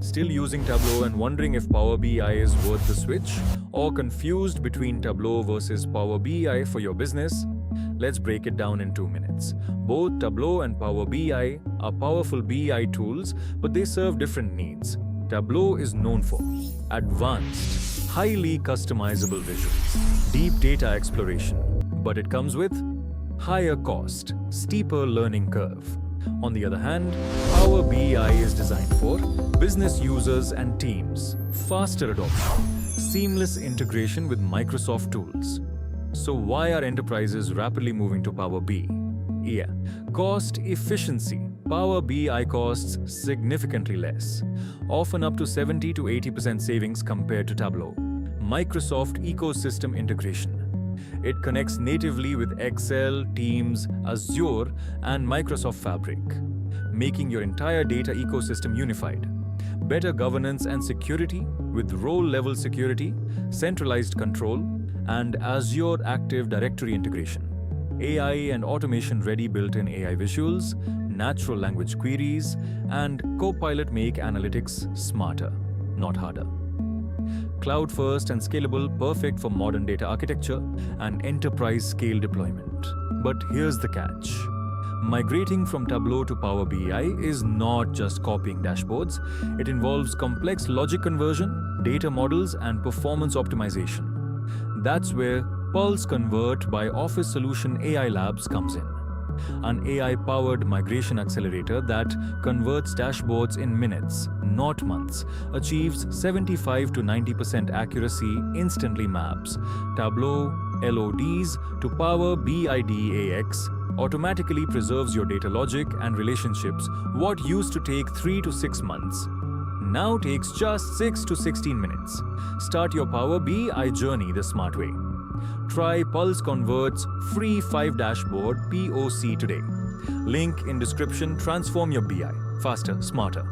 Still using Tableau and wondering if Power BI is worth the switch? Or confused between Tableau versus Power BI for your business? Let's break it down in 2 minutes. Both Tableau and Power BI are powerful BI tools, but they serve different needs. Tableau is known for advanced, highly customizable visuals, deep data exploration, but it comes with higher cost, steeper learning curve. On the other hand, Power BI is designed for business users and teams, faster adoption, seamless integration with Microsoft tools. So why are enterprises rapidly moving to Power BI? Yeah, cost efficiency. Power BI costs significantly less, often up to 70 to 80% savings compared to Tableau. Microsoft ecosystem integration. It connects natively with Excel, Teams, Azure, and Microsoft Fabric, making your entire data ecosystem unified. Better governance and security with role-level security, centralized control, and Azure Active Directory integration. AI and automation-ready built-in AI visuals, natural language queries, and Copilot make analytics smarter, not harder. Cloud-first and scalable, perfect for modern data architecture and enterprise-scale deployment. But here's the catch. Migrating from Tableau to Power BI is not just copying dashboards. It involves complex logic conversion, data models, and performance optimization. That's where Pulse Convert by Office Solution AI Labs comes in. An AI-powered migration accelerator that converts dashboards in minutes, not months, achieves 75 to 90% accuracy, instantly maps Tableau LODs to Power BI DAX, automatically preserves your data logic and relationships. What used to take 3 to 6 months now takes just 6 to 16 minutes. Start your Power BI journey the smart way. Try Pulse Convert's free 5 dashboard POC today. Link in description. Transform your BI faster, smarter.